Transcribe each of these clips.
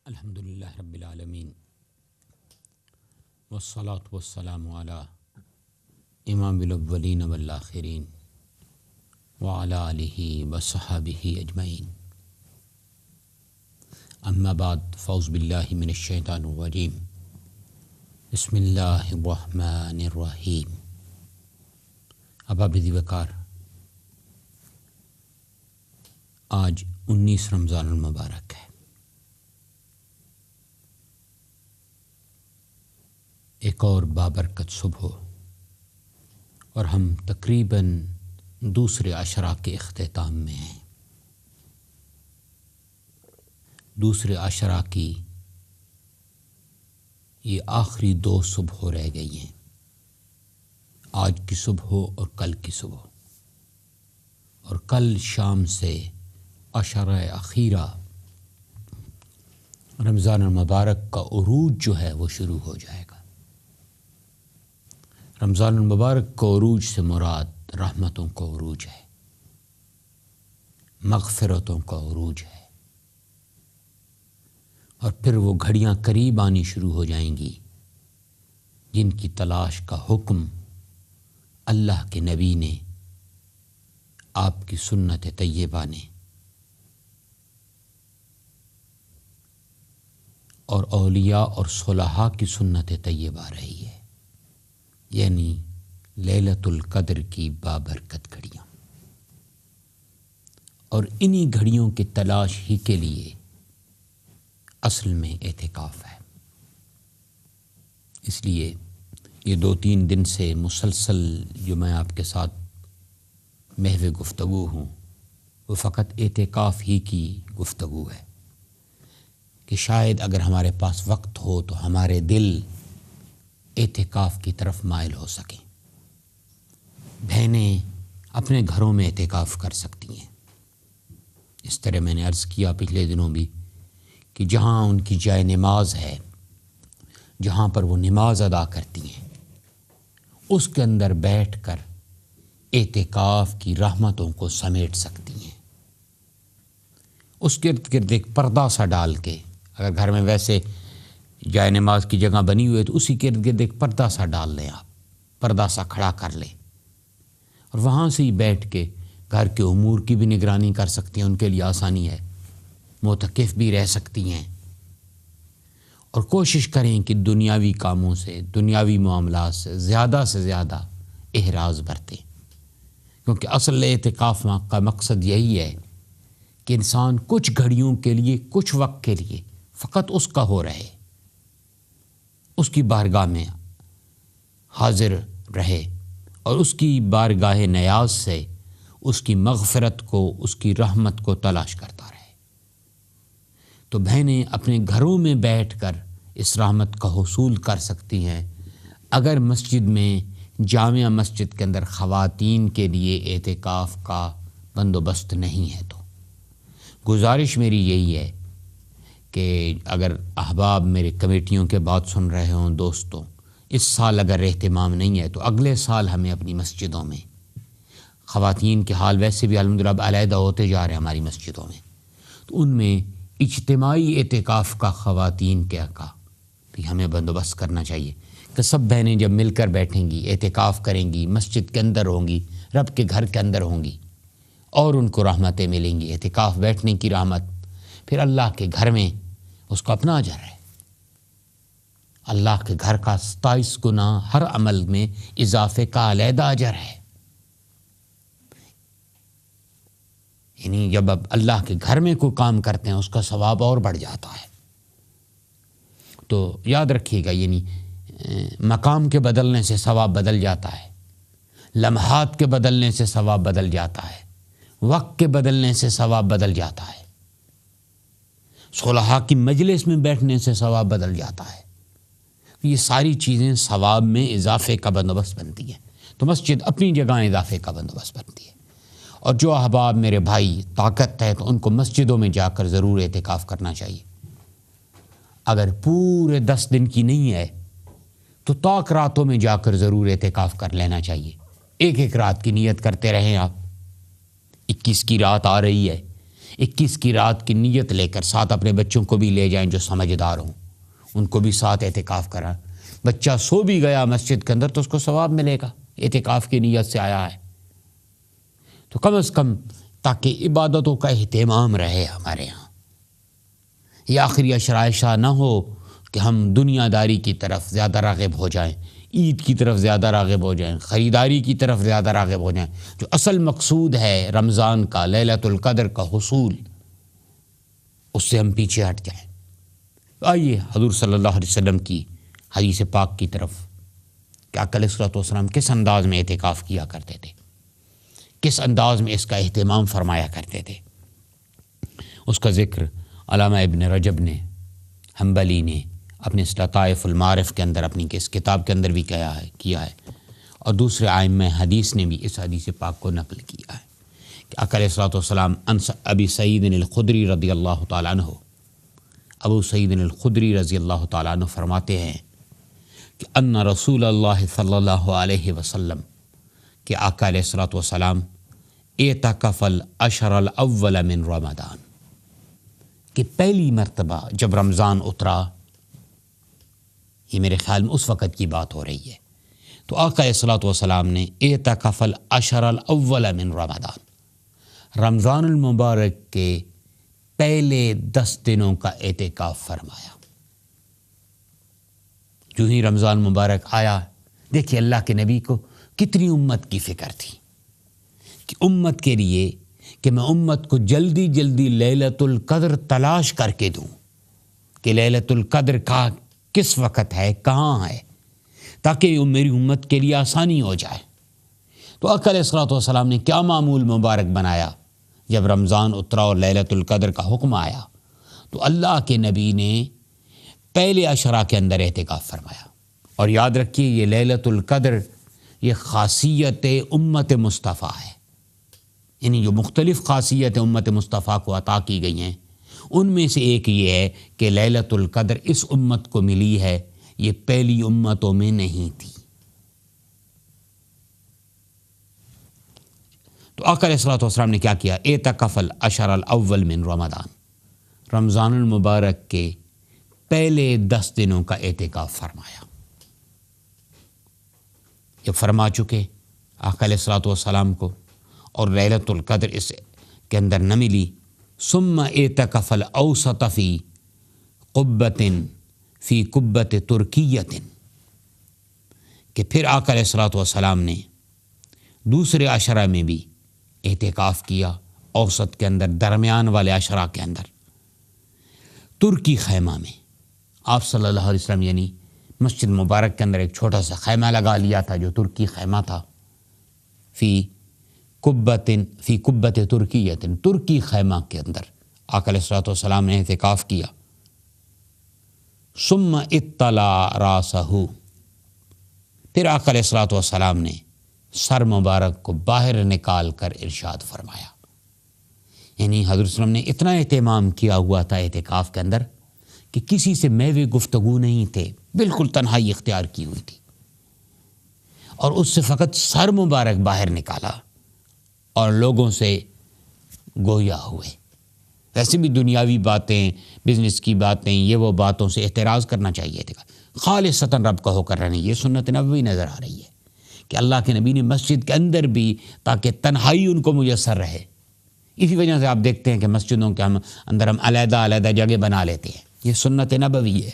الحمدللہ رب العالمین والصلاة والسلام علی امام الاولین والآخرین وعلی آلہ وصحبہ اجمعین، اما بعد فاعوذ باللہ من الشیطان الرجیم، بسم اللہ الرحمن الرحیم۔ احباب وقار، آج 19 رمضان المبارک ہے۔ ایک اور بابرکت صبح اور ہم تقریباً دوسرے عشرہ کے اختتام میں ہیں۔ دوسرے عشرہ کی یہ آخری 2 صبح رہ گئی ہیں، آج کی صبح اور کل کی صبح، اور کل شام سے عشرہ اخیرہ رمضان المبارک کا عروج جو ہے وہ شروع ہو جائے گا۔ رمضان المبارک کو عروج سے مراد رحمتوں کا عروج ہے، مغفرتوں کا عروج ہے، اور پھر وہ گھڑیاں قریب آنی شروع ہو جائیں گی جن کی تلاش کا حکم اللہ کے نبی نے، آپ کی سنت طیبہ نے اور اولیاء اور صلحاء کی سنت طیبہ رہی ہے، یعنی لیلۃ القدر کی بابرکت گھڑیاں۔ اور انہی گھڑیوں کی تلاش ہی کے لیے اصل میں اعتکاف ہے۔ اس لیے یہ 2-3 دن سے مسلسل جو میں آپ کے ساتھ محو گفتگو ہوں وہ فقط اعتکاف ہی کی گفتگو ہے، کہ شاید اگر ہمارے پاس وقت ہو تو ہمارے دل اعتکاف کی طرف مائل ہو سکیں۔ بہنیں اپنے گھروں میں اعتکاف کر سکتی ہیں، اس طرح میں نے عرض کیا پچھلے دنوں بھی کہ جہاں ان کی جائے نماز ہے، جہاں پر وہ نماز ادا کرتی ہیں، اس کے اندر بیٹھ کر اعتکاف کی رحمتوں کو سمیٹ سکتی ہیں۔ اس کے ارد گرد ایک پردہ سا ڈال کے، اگر گھر میں ویسے جائے نماز کی جگہ بنی ہوئی ہے تو اسی کے ارد گرد ایک پردہ سا ڈال لیں، آپ پردہ سا کھڑا کر لیں، اور وہاں سے ہی بیٹھ کے گھر کے امور کی بھی نگرانی کر سکتی ہیں، ان کے لیے آسانی ہے، معتکف بھی رہ سکتی ہیں، اور کوشش کریں کہ دنیاوی کاموں سے، دنیاوی معاملات سے زیادہ احراز برتیں، کیونکہ اصل اعتکاف کا مقصد یہی ہے کہ انسان کچھ گھڑیوں کے لیے، کچھ وقت کے لیے فقط اس کا ہو رہے، اس کی بارگاہ میں حاضر رہے، اور اس کی بارگاہ نیاز سے اس کی مغفرت کو، اس کی رحمت کو تلاش کرتا رہے۔ تو بہنیں اپنے گھروں میں بیٹھ کر اس رحمت کا حصول کر سکتی ہیں، اگر مسجد میں، جامع مسجد کے اندر خواتین کے لیے اعتکاف کا بندوبست نہیں ہے تو گزارش میری یہی ہے کہ اگر احباب میرے کمیٹیوں کے بات سن رہے ہوں، دوستوں، اس سال اگر اہتمام نہیں ہے تو اگلے سال ہمیں اپنی مسجدوں میں، خواتین کے حال ویسے بھی الحمدللہ علیحدہ ہوتے جا رہے ہیں ہماری مسجدوں میں، تو ان میں اجتماعی اعتکاف کا خواتین کا بھی ہمیں بندوبست کرنا چاہیے، کہ سب بہنیں جب مل کر بیٹھیں گی، اعتکاف کریں گی، مسجد کے اندر ہوں گی، رب کے گھر کے اندر ہوں گی، اور ان کو رحمتیں ملیں گی، اعتکاف بیٹھنے کی رحمت، پھر اللہ کے گھر میں اس کا اپنا اجر ہے۔ اللہ کے گھر کا 27 گنا ہر عمل میں اضافے کا علیحدہ اجر ہے، یعنی جب اب اللہ کے گھر میں کوئی کام کرتے ہیں اس کا ثواب اور بڑھ جاتا ہے۔ تو یاد رکھیے گا، یعنی مقام کے بدلنے سے ثواب بدل جاتا ہے، لمحات کے بدلنے سے ثواب بدل جاتا ہے، وقت کے بدلنے سے ثواب بدل جاتا ہے، صلحاء کی مجلس میں بیٹھنے سے ثواب بدل جاتا ہے۔ یہ ساری چیزیں ثواب میں اضافے کا بندوبست بنتی ہیں، تو مسجد اپنی جگہ اضافے کا بندوبست بنتی ہے۔ اور جو احباب میرے بھائی طاقت ہے تو ان کو مسجدوں میں جا کر ضرور اعتکاف کرنا چاہیے۔ اگر پورے 10 دن کی نہیں ہے تو طاق راتوں میں جا کر ضرور اعتکاف کر لینا چاہیے، ایک رات کی نیت کرتے رہیں آپ، 21 کی رات آ رہی ہے، 21 کی رات کی نیت لے کر ساتھ اپنے بچوں کو بھی لے جائیں جو سمجھدار ہوں، ان کو بھی ساتھ اعتکاف کرا. بچہ سو بھی گیا مسجد کے اندر تو اس کو ثواب ملے گا، اعتکاف کی نیت سے آیا ہے. تو کم از کم تاکہ عبادتوں کا اہتمام رہے ہمارے یہاں، یہ آخری اشرائشہ نہ ہو کہ ہم دنیا داری کی طرف زیادہ راغب ہو جائیں، عید کی طرف زیادہ راغب ہو جائیں، خریداری کی طرف زیادہ راغب ہو جائیں. جو اصل مقصود ہے رمضان کا، لیلۃ القدر کا حصول، اس سے ہم پیچھے ہٹ جائیں. آئیے حضور صلی اللہ علیہ وسلم کی حدیث پاک کی طرف کہ آقا علیہ الصلوۃ والسلام کس انداز میں اعتکاف کیا کرتے تھے، کس انداز میں اس کا اہتمام فرمایا کرتے تھے. اس کا ذکر علامہ ابن رجب نے حنبلی نے اپنے لطائف المعارف کے اندر، اپنی اس کتاب کے اندر بھی کیا ہے اور دوسرے ائمہ حدیث نے بھی اس حدیث پاک کو نقل کیا ہے کہ آقا علیہ الصلوۃ والسلام ابی سعید الخدری رضی اللہ تعالیٰ عنہ، ابو سعید الخدری رضی اللہ تعالیٰ عنہ فرماتے ہیں کہ ان رسول اللہ صلی اللہ علیہ وسلم کہ آقا علیہ الصلوۃ والسلام اعتکف العشر الاول من رمضان، کہ پہلی مرتبہ جب رمضان اترا، یہ میرے خیال میں اس وقت کی بات ہو رہی ہے، تو آقا علیہ الصلوۃ والسلام نے اعتکف العشر الاول من رمضان، رمضان المبارک کے پہلے 10 دنوں کا اعتکاف فرمایا. جو ہی رمضان مبارک آیا، دیکھیے اللہ کے نبی کو کتنی امت کی فکر تھی کہ امت کے لیے کہ میں امت کو جلدی جلدی لیلۃ القدر تلاش کر کے دوں کہ لیلۃ القدر کا کس وقت ہے، کہاں ہے، تاکہ میری امت کے لیے آسانی ہو جائے. تو آقا علیہ الصلوۃ والسلام نے کیا معمول مبارک بنایا جب رمضان اترا اور لیلۃ القدر کا حکم آیا، تو اللہ کے نبی نے پہلے عشرہ کے اندر اعتکاف فرمایا. اور یاد رکھیے یہ لیلۃ القدر یہ خاصیت امت مصطفیٰ ہے، یعنی جو مختلف خاصیت امت مصطفیٰ کو عطا کی گئی ہیں ان میں سے ایک یہ ہے کہ لیلۃ القدر اس امت کو ملی ہے، یہ پہلی امتوں میں نہیں تھی. تو آقا علیہ الصلوۃ والسلام نے کیا کیا؟ اعتکف العشر الاول من رمضان، رمضان المبارک کے پہلے 10 دنوں کا اعتکاف فرمایا. جب فرما چکے آقا علیہ الصلوۃ والسلام کو اور لیلۃ القدر اس کے اندر نہ ملی، ثم اعتکف الاوسط فی قبۃ فی قبۃ ترکیۃ، کہ پھر آقا علیہ الصلوۃ والسلام نے دوسرے عشرہ میں بھی اعتکاف کیا، اوسط کے اندر، درمیان والے عشرہ کے اندر، ترکی خیمہ میں. آپ صلی اللہ علیہ وسلم یعنی مسجد مبارک کے اندر ایک چھوٹا سا خیمہ لگا لیا تھا جو ترکی خیمہ تھا، فی قبۃ ترکیۃ، ترکی خیمہ کے اندر آقا علیہ الصلوۃ والسلام نے اعتکاف کیا. ثم اطلع راسہ، پھر آقا علیہ الصلوۃ والسلام نے سر مبارک کو باہر نکال کر ارشاد فرمایا. یعنی حضرت صلی اللہ علیہ وسلم نے اتنا اہتمام کیا ہوا تھا اعتکاف کے اندر کہ کسی سے میوے گفتگو نہیں تھے، بالکل تنہائی اختیار کی ہوئی تھی، اور اس سے فقط سر مبارک باہر نکالا اور لوگوں سے گویا ہوئے. ویسے بھی دنیاوی باتیں، بزنس کی باتیں، یہ وہ باتوں سے احتراز کرنا چاہیے تھا، خالصتاً رب کا ہو کر رہنا. یہ سنت نبوی نظر آ رہی ہے کہ اللہ کے نبی نے مسجد کے اندر بھی تاکہ تنہائی ان کو میسر رہے. اسی وجہ سے آپ دیکھتے ہیں کہ مسجدوں کے اندر ہم علیحدہ علیحدہ جگہ بنا لیتے ہیں. یہ سنت نبوی ہے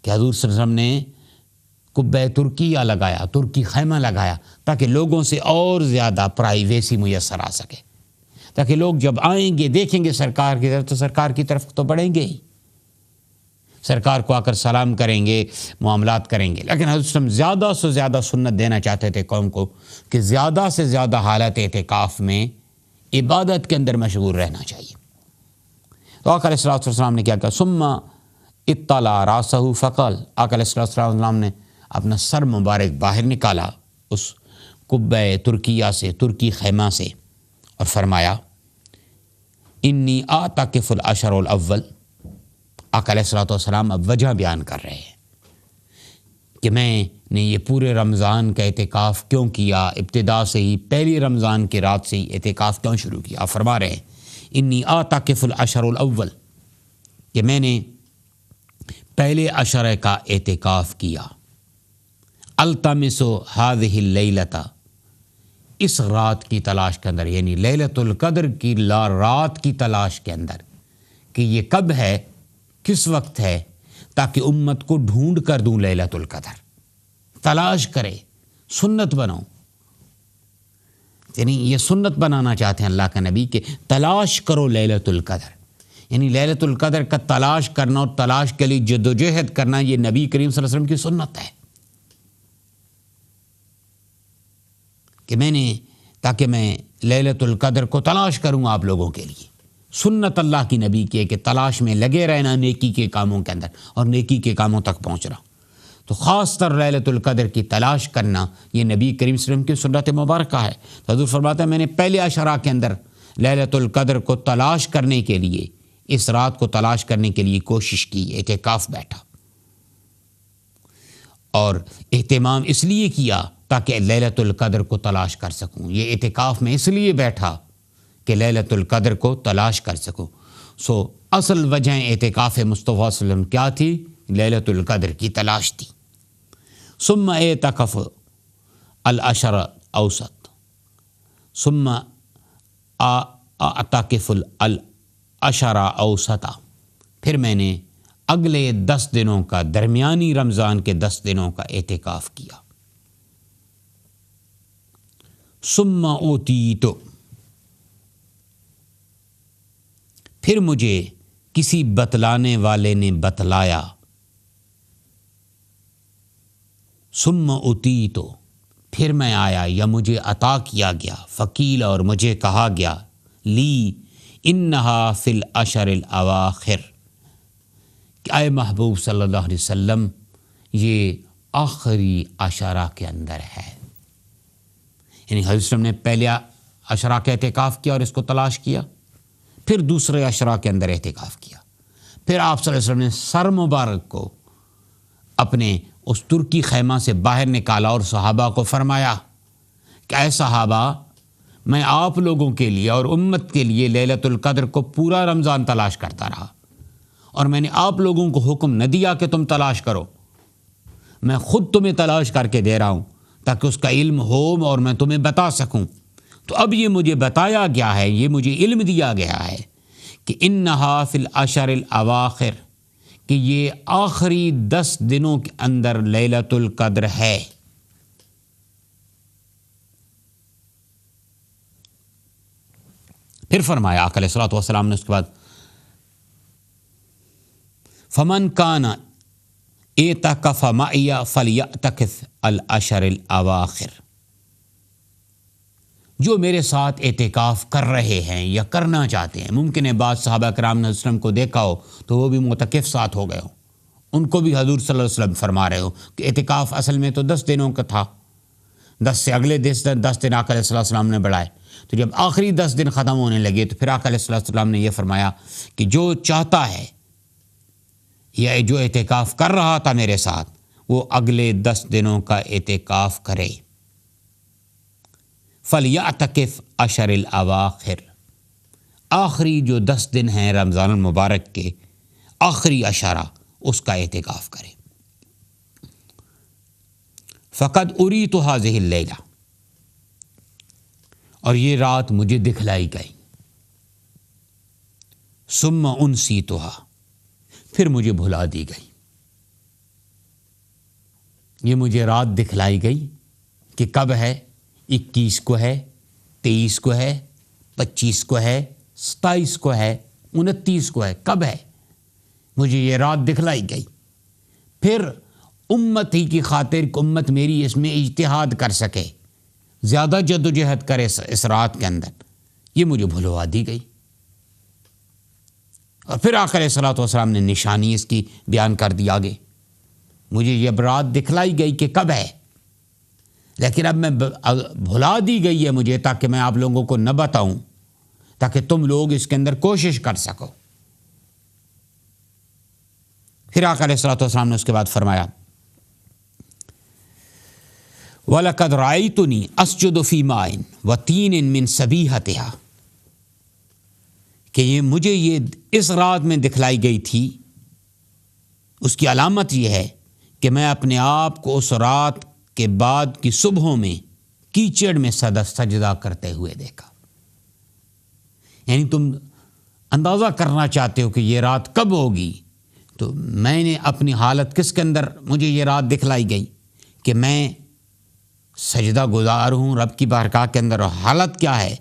کہ حضور صلی اللہ علیہ وسلم نے قبہ ترکیہ لگایا، ترکی خیمہ لگایا، تاکہ لوگوں سے اور زیادہ پرائیویسی میسر آ سکے، تاکہ لوگ جب آئیں گے دیکھیں گے سرکار کی طرف تو سرکار کی طرف تو بڑھیں گے ہی، سرکار کو آ کر سلام کریں گے، معاملات کریں گے. لیکن حضرت صلی اللہ علیہ وسلم زیادہ سے زیادہ سنت دینا چاہتے تھے قوم کو کہ زیادہ سے زیادہ حالت اعتکاف میں عبادت کے اندر مشغول رہنا چاہیے. تو آقا علیہ السلام نے کیا کہا؟ ثم اطلع راسہ فقال، آقا علیہ السلام نے اپنا سر مبارک باہر نکالا اس قبہ ترکیہ سے، ترکی خیمہ سے، اور فرمایا انی اعتکف العشر الاول. آقا علیہ السلام اب وجہ بیان کر رہے ہیں کہ میں نے یہ پورے رمضان کا اعتکاف کیوں کیا، ابتدا سے ہی، پہلی رمضان کی رات سے ہی اعتکاف کیوں شروع کیا. آپ فرما رہے ہیں انی آتکف العشر الاول، کہ میں نے پہلے عشرے کا اعتکاف کیا، التمس هذه اللیلۃ، اس رات کی تلاش کے اندر، یعنی لیلۃ القدر کی رات کی تلاش کے اندر، کہ یہ کب ہے، کس وقت ہے، تاکہ امت کو ڈھونڈ کر دوں لیلۃ القدر، تلاش کرے، سنت بنو، یعنی یہ سنت بنانا چاہتے ہیں اللہ کا نبی کہ تلاش کرو لیلۃ القدر، یعنی لیلۃ القدر کا تلاش کرنا اور تلاش کے لیے جدوجہد کرنا، یہ نبی کریم صلی اللہ علیہ وسلم کی سنت ہے، کہ میں نے، تاکہ میں لیلۃ القدر کو تلاش کروں آپ لوگوں کے لیے، سنت اللہ کی نبی کی ہے کہ تلاش میں لگے رہنا نیکی کے کاموں کے اندر اور نیکی کے کاموں تک پہنچنا، تو خاص طر لیلۃ القدر کی تلاش کرنا یہ نبی کریم صلی اللہ علیہ وسلم کی سنت مبارکہ ہے۔ تو حضور فرماتا ہے میں نے پہلے عشرہ کے اندر لیلۃ القدر کو تلاش کرنے کے لیے، اس رات کو تلاش کرنے کے لیے کوشش کی، اعتکاف بیٹھا، اور اہتمام اس لیے کیا تاکہ لیلۃ القدر کو تلاش کر سکوں، یہ اعتکاف میں اس لیے بیٹھا کہ لیلۃ القدر کو تلاش کر سکوں۔ سو اصل وجہ اعتکاف مصطفیٰ صلی اللہ علیہ وسلم کیا تھی؟ لیلۃ القدر کی تلاش تھی۔ ثم اعتکف العشر اوسط، ثم اعتکف العشر اوسطا، پھر میں نے اگلے 10 دنوں کا، درمیانی رمضان کے 10 دنوں کا اعتکاف کیا۔ ثم اوتیت، پھر مجھے کسی بتلانے والے نے بتلایا، ثم اوتیت، پھر میں آیا یا مجھے عطا کیا گیا، فقیل، اور مجھے کہا گیا، لی انہا فی العشر الاواخر، کہ اے محبوب صلی اللہ علیہ وسلم یہ آخری عشرہ کے اندر ہے، یعنی حضرت وسلم نے پہلے عشرہ کا اعتکاف کیا اور اس کو تلاش کیا، پھر دوسرے عشرہ کے اندر اعتکاف کیا، پھر آپ صلی اللہ علیہ وسلم نے سر مبارک کو اپنے اس ترکی خیمہ سے باہر نکالا اور صحابہ کو فرمایا کہ اے صحابہ، میں آپ لوگوں کے لیے اور امت کے لیے لیلۃ القدر کو پورا رمضان تلاش کرتا رہا، اور میں نے آپ لوگوں کو حکم نہ دیا کہ تم تلاش کرو، میں خود تمہیں تلاش کر کے دے رہا ہوں تاکہ اس کا علم ہو اور میں تمہیں بتا سکوں۔ تو اب یہ مجھے بتایا گیا ہے، یہ مجھے علم دیا گیا ہے کہ انہا فی العشر الاواخر، کہ یہ آخری 10 دنوں کے اندر لیلۃ القدر ہے۔ پھر فرمایا آقا علیہ الصلوۃ والسلام نے اس کے بعد، فمن کان اعتکف معی فلیعتکف العشر الاواخر، جو میرے ساتھ اعتکاف کر رہے ہیں یا کرنا چاہتے ہیں، ممکن ہے بعض صحابہ کرام نے وسلم کو دیکھا ہو تو وہ بھی معتکف ساتھ ہو گئے ہو، ان کو بھی حضور صلی اللہ علیہ وسلم فرما رہے ہو کہ اعتکاف اصل میں تو 10 دنوں کا تھا، 10 سے اگلے 10 دن آقا علیہ السلام نے بڑھائے، تو جب آخری 10 دن ختم ہونے لگے تو پھر آقا علیہ السلام نے یہ فرمایا کہ جو چاہتا ہے یا جو اعتکاف کر رہا تھا میرے ساتھ، وہ اگلے 10 دنوں کا اعتکاف کرے، فَلْيَعْتَكِفْ عَشَرِ الْأَوَاخِرِ، آخری جو 10 دن ہیں رمضان المبارک کے آخری عشرہ، اس کا اعتکاف کرے۔ فَقَدْ أُرِيتُ هَذِهِ اللَّيْلَةَ، اور یہ رات مجھے دکھلائی گئی، ثُمَّ أُنْسِيتُهَا، پھر مجھے بھلا دی گئی، یہ مجھے رات دکھلائی گئی کہ کب ہے، 21 کو ہے، 23 کو ہے، 25 کو ہے، 27 کو ہے، 29 کو ہے، کب ہے، مجھے یہ رات دکھلائی گئی، پھر امت ہی کی خاطر کہ امت میری اس میں اجتہاد کر سکے، زیادہ جد و جہد کرے اس رات کے اندر، یہ مجھے بھلوا دی گئی۔ اور پھر آقا علیہ الصلوۃ والسلام نے نشانی اس کی بیان کر دی آگے، مجھے یہ رات دکھلائی گئی کہ کب ہے، لیکن اب میں بھلا دی گئی ہے مجھے تاکہ میں آپ لوگوں کو نہ بتاؤں، تاکہ تم لوگ اس کے اندر کوشش کر سکو۔ پھر آقا علیہ الصلوۃ والسلام نے اس کے بعد فرمایا، وَلَقَدْ رَأَيْتُنِي أَسْجُدُ فِي مَاءٍ وَطِينٍ مِّن سَبِيحَتِهَا، کہ یہ مجھے یہ اس رات میں دکھلائی گئی تھی، اس کی علامت یہ ہے کہ میں اپنے آپ کو اس رات کے بعد کی صبحوں میں کیچڑ میں سجدہ کرتے ہوئے دیکھا۔ یعنی تم اندازہ کرنا چاہتے ہو کہ یہ رات کب ہوگی، تو میں نے اپنی حالت کس کے اندر مجھے یہ رات دکھلائی گئی کہ میں سجدہ گزار ہوں رب کی بارگاہ کے اندر، اور حالت کیا ہے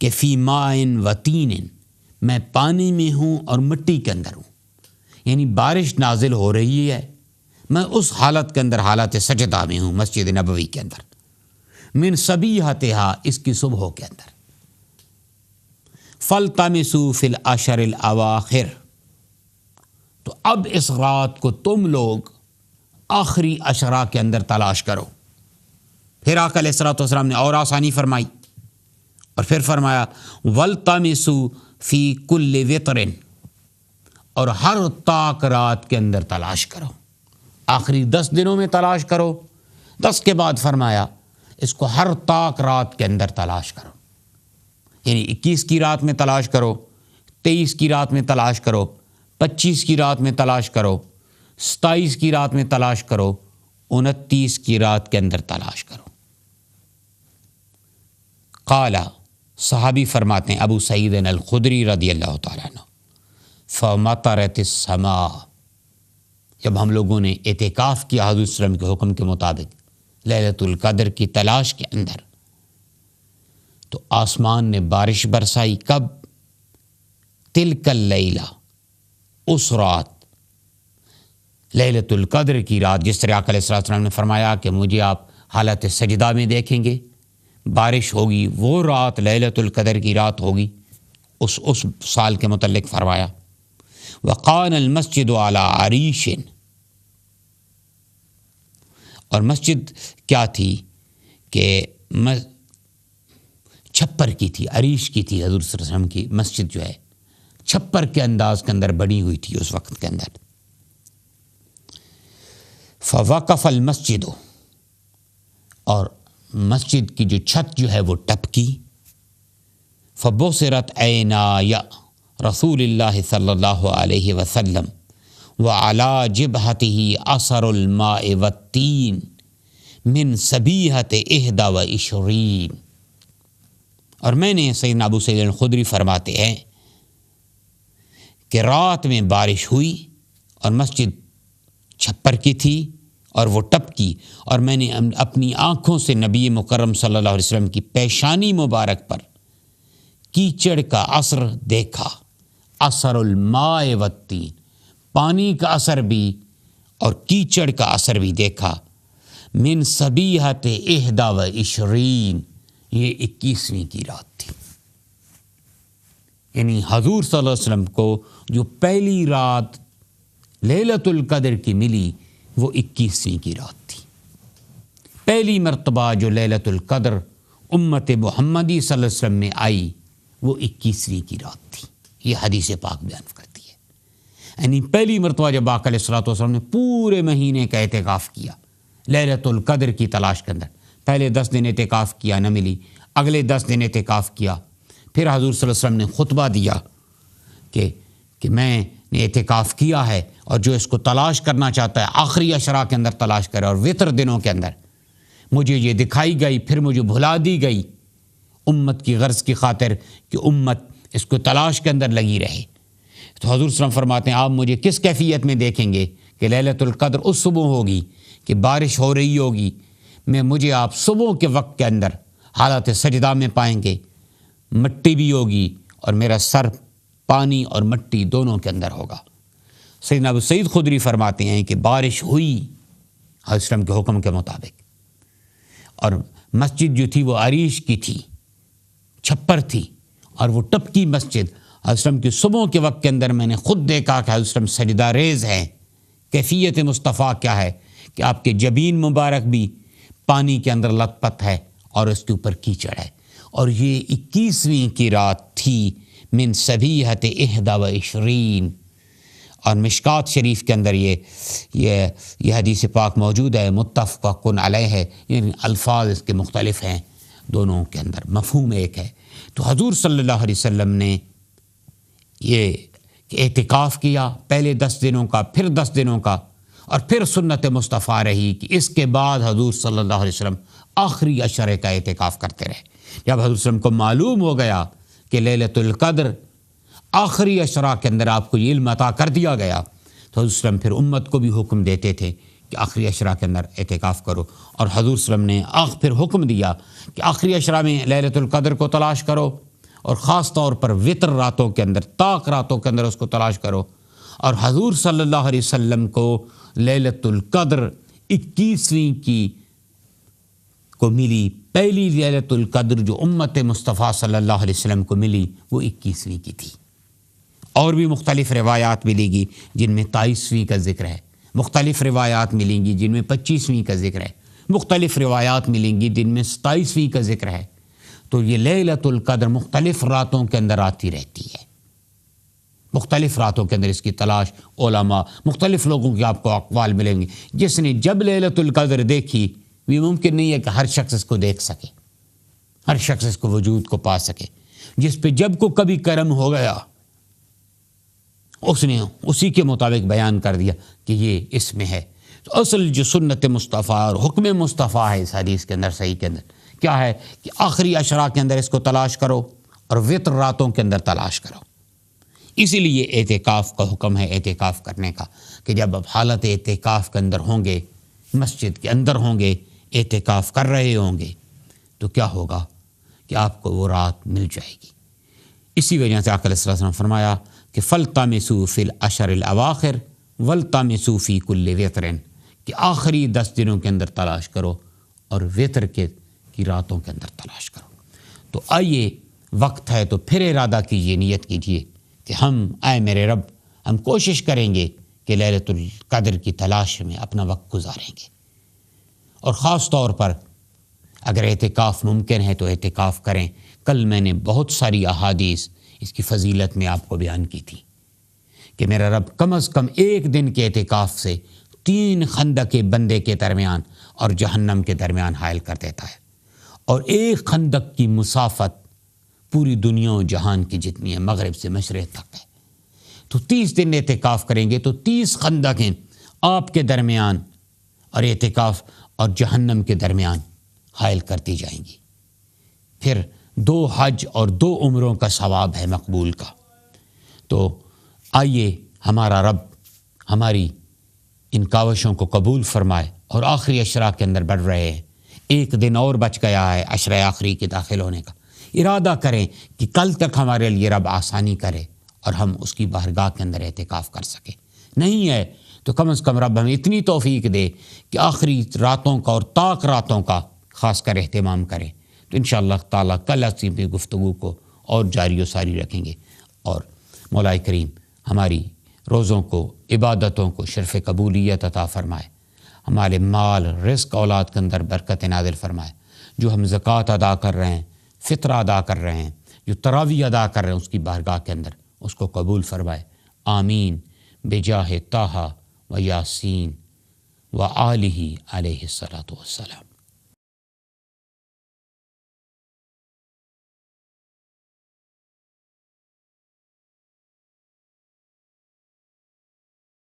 کہ فی مائن و تین، میں پانی میں ہوں اور مٹی کے اندر ہوں، یعنی بارش نازل ہو رہی ہے، میں اس حالت کے اندر حالت سجدہ میں ہوں مسجد نبوی کے اندر، من صبیحتہا، اس کی صبحوں کے اندر۔ فَالْتَمِسُوا فِي الْعَشْرِ الْأَوَاخِرِ، تو اب اس رات کو تم لوگ آخری عشرہ کے اندر تلاش کرو۔ پھر آقا علیہ الصلوۃ والسلام نے اور آسانی فرمائی، اور پھر فرمایا وَالْتَمِسُوا فِي كُلِّ وِطْرٍ، اور ہر طاق رات کے اندر تلاش کرو، آخری 10 دنوں میں تلاش کرو، 10 کے بعد فرمایا اس کو ہر طاق رات کے اندر تلاش کرو، یعنی 21 کی رات میں تلاش کرو، 23 کی رات میں تلاش کرو، 25 کی رات میں تلاش کرو، 27 کی رات میں تلاش کرو، 29 کی رات کے اندر تلاش کرو۔ قال، صحابی فرماتے ہیں ابو سعید الخدری رضی اللہ تعالیٰ عنہ، فمطرت السماء، جب ہم لوگوں نے اعتکاف کیا حضور صلی اللہ علیہ وسلم کے حکم کے مطابق لیلۃ القدر کی تلاش کے اندر، تو آسمان نے بارش برسائی۔ کب؟ تلک اللیلہ، اس رات، لیلۃ القدر کی رات، جس طرح آقا علیہ الصلوۃ والسلام نے فرمایا کہ مجھے آپ حالت سجدہ میں دیکھیں گے، بارش ہوگی، وہ رات لیلۃ القدر کی رات ہوگی، اس سال کے متعلق فرمایا۔ وقان المسجد علی عریش، اور مسجد کیا تھی کہ چھپر کی تھی، عریش کی تھی، حضور صلی اللہ علیہ وسلم کی مسجد جو ہے چھپر کے انداز کے اندر بنی ہوئی تھی اس وقت کے اندر۔ فوقف المسجد، اور مسجد کی جو چھت جو ہے وہ ٹپکی۔ فبصرت عینای رسول اللہ صلی اللہ علیہ وسلم وعلی جبہتہ اثر الماء والتین من صبیحۃ 21، اور میں نے، سیدنا ابو سعید الخدری فرماتے ہیں کہ رات میں بارش ہوئی اور مسجد چھپر کی تھی اور وہ ٹپکی، اور میں نے اپنی آنکھوں سے نبی مکرم صلی اللہ علیہ وسلم کی پیشانی مبارک پر کیچڑ کا اثر دیکھا، اثر الماء والتین، پانی کا اثر بھی اور کیچڑ کا اثر بھی دیکھا، من صبیحۃ 21، یہ 21ویں کی رات تھی۔ یعنی حضور صلی اللہ علیہ وسلم کو جو پہلی رات لیلۃ القدر کی ملی وہ 21ویں کی رات تھی۔ پہلی مرتبہ جو لیلۃ القدر امت محمدی صلی اللہ علیہ وسلم میں آئی وہ 21ویں کی رات تھی، یہ حدیث پاک بیان کرتی ہے۔ یعنی پہلی مرتبہ جب آقا علیہ الصلوۃ والسلام نے پورے مہینے کا اعتکاف کیا لیلۃ القدر کی تلاش کے اندر، پہلے 10 دن اعتکاف کیا، نہ ملی، اگلے 10 دن اعتکاف کیا، پھر حضور صلی اللہ علیہ وسلم نے خطبہ دیا کہ میں نے اعتکاف کیا ہے، اور جو اس کو تلاش کرنا چاہتا ہے آخری عشرہ کے اندر تلاش کرے، اور وطر دنوں کے اندر مجھے یہ دکھائی گئی، پھر مجھے بھلا دی گئی، امت کی غرض کی خاطر کہ امت اس کو تلاش کے اندر لگی رہے۔ تو حضور صلی اللہ علیہ وسلم فرماتے ہیں آپ مجھے کس کیفیت میں دیکھیں گے کہ لیلۃ القدر اس صبح ہوگی کہ بارش ہو رہی ہوگی، مجھے آپ صبح کے وقت کے اندر حالت سجدہ میں پائیں گے، مٹی بھی ہوگی اور میرا سر پانی اور مٹی دونوں کے اندر ہوگا۔ سیدنا ابو سعید خدری فرماتے ہیں کہ بارش ہوئی حضرت وسلم کے حکم کے مطابق، اور مسجد جو تھی وہ عریش کی تھی، چھپر تھی، اور وہ ٹپکی مسجد حضرت وسلم کی صبح کے وقت کے اندر میں نے خود دیکھا کہ حضرت وسلم سجدہ ریز ہیں۔ کیفیت مصطفیٰ کیا ہے کہ آپ کے جبین مبارک بھی پانی کے اندر لت پت ہے اور اس کے اوپر کیچڑ ہے، اور یہ 21ویں کی رات تھی من صبیحۃ 21، اور مشکات شریف کے اندر یہ حدیث پاک موجود ہے، متفق علیہ ہے، یعنی الفاظ اس کے مختلف ہیں، دونوں کے اندر مفہوم ایک ہے۔ تو حضور صلی اللہ علیہ وسلم نے یہ کہ اعتکاف کیا پہلے 10 دنوں کا، پھر 10 دنوں کا، اور پھر سنت مصطفیٰ رہی کہ اس کے بعد حضور صلی اللہ علیہ وسلم آخری عشرے کا اعتکاف کرتے رہے۔ جب حضور صلی اللہ علیہ وسلم کو معلوم ہو گیا کہ لیلۃ القدر آخری عشرہ کے اندر آپ کو یہ علم عطا کر دیا گیا، تو حضور صلی اللہ علیہ وسلم پھر امت کو بھی حکم دیتے تھے کہ آخری عشرہ کے اندر اعتکاف کرو، اور حضور صلی اللہ علیہ وسلم نے پھر حکم دیا کہ آخری عشرہ میں لیلۃ القدر کو تلاش کرو، اور خاص طور پر وطر راتوں کے اندر، طاق راتوں کے اندر اس کو تلاش کرو۔ اور حضور صلی اللہ علیہ وسلم کو لیلۃ القدر 21ویں کی کو ملی، پہلی لیلۃ القدر جو امت مصطفیٰ صلی اللہ علیہ وسلم کو ملی وہ 21ویں کی تھی۔ اور بھی مختلف روایات ملے گی جن میں 23ویں کا ذکر ہے، مختلف روایات ملیں گی جن میں 25ویں کا ذکر ہے، مختلف روایات ملیں گی جن میں 27ویں کا ذکر ہے۔ تو یہ لیلۃ القدر مختلف راتوں کے اندر آتی رہتی ہے، مختلف راتوں کے اندر اس کی تلاش، علماء مختلف لوگوں کے آپ کو اقوال ملیں گے۔ جس نے جب لیلۃ القدر دیکھی، یہ ممکن نہیں ہے کہ ہر شخص اس کو دیکھ سکے، ہر شخص اس کو وجود کو پا سکے۔ جس پہ جب کو کبھی کرم ہو گیا اس نے اسی کے مطابق بیان کر دیا کہ یہ اس میں ہے۔ تو اصل جو سنت مصطفیٰ اور حکم مصطفیٰ ہے اس حدیث کے اندر، صحیح کے اندر کیا ہے کہ آخری عشرہ کے اندر اس کو تلاش کرو اور وطر راتوں کے اندر تلاش کرو۔ اسی لیے اعتکاف کا حکم ہے، اعتکاف کرنے کا، کہ جب آپ حالت اعتکاف کے اندر ہوں گے، مسجد کے اندر ہوں گے، اعتکاف کر رہے ہوں گے، تو کیا ہوگا کہ آپ کو وہ رات مل جائے گی۔ اسی وجہ سے آقا علیہ الصلوۃ والسلام نے فرمایا کہ فَالْتَمِسُوا فِي الْعَشْرِ الْأَوَاخِرِ وَالْتَمِسُوا فِي كُلِّ وِطْرٍ، کہ آخری 10 دنوں کے اندر تلاش کرو اور وطر کی راتوں کے اندر تلاش کرو۔ تو آئیے وقت ہے تو پھر ارادہ کیجیے، نیت کیجیے کہ اے میرے رب، ہم کوشش کریں گے کہ لیلۃ القدر کی تلاش میں اپنا وقت گزاریں گے، اور خاص طور پر اگر اعتکاف ممکن ہے تو اعتکاف کریں۔ کل میں نے بہت ساری احادیث اس کی فضیلت میں آپ کو بیان کی تھی کہ میرا رب کم از کم ایک دن کے اعتکاف سے 3 خندق بندے کے درمیان اور جہنم کے درمیان حائل کر دیتا ہے، اور ایک خندق کی مسافت پوری دنیا و جہان کی جتنی ہے، مغرب سے مشرق تک ہے۔ تو 30 دن اعتکاف کریں گے تو 30 خندقیں آپ کے درمیان اور اعتکاف اور جہنم کے درمیان حائل کرتی جائیں گی۔ پھر 2 حج اور 2 عمروں کا ثواب ہے مقبول کا۔ تو آئیے ہمارا رب ہماری ان کاوشوں کو قبول فرمائے، اور آخری عشرہ کے اندر بڑھ رہے ہیں، ایک دن اور بچ گیا ہے عشرہ آخری کے داخل ہونے کا۔ ارادہ کریں کہ کل تک ہمارے لیے رب آسانی کرے اور ہم اس کی بارگاہ کے اندر اعتکاف کر سکیں۔ نہیں ہے تو کم از کم رب ہمیں اتنی توفیق دے کہ آخری راتوں کا اور طاق راتوں کا خاص کر اہتمام کریں۔ تو انشاءاللہ تعالیٰ کل اسی گفتگو کو اور جاری و ساری رکھیں گے، اور مولا کریم ہماری روزوں کو، عبادتوں کو شرف قبولیت عطا فرمائے، ہمارے مال، رزق، اولاد کے اندر برکت نازل فرمائے۔ جو ہم زکوٰۃ ادا کر رہے ہیں، فطرہ ادا کر رہے ہیں، جو تراویح ادا کر رہے ہیں، اس کی بارگاہ کے اندر اس کو قبول فرمائے۔ آمین بجاہ طٰہٰ و یاسین و آلہ علیہ الصلاۃ والسلام۔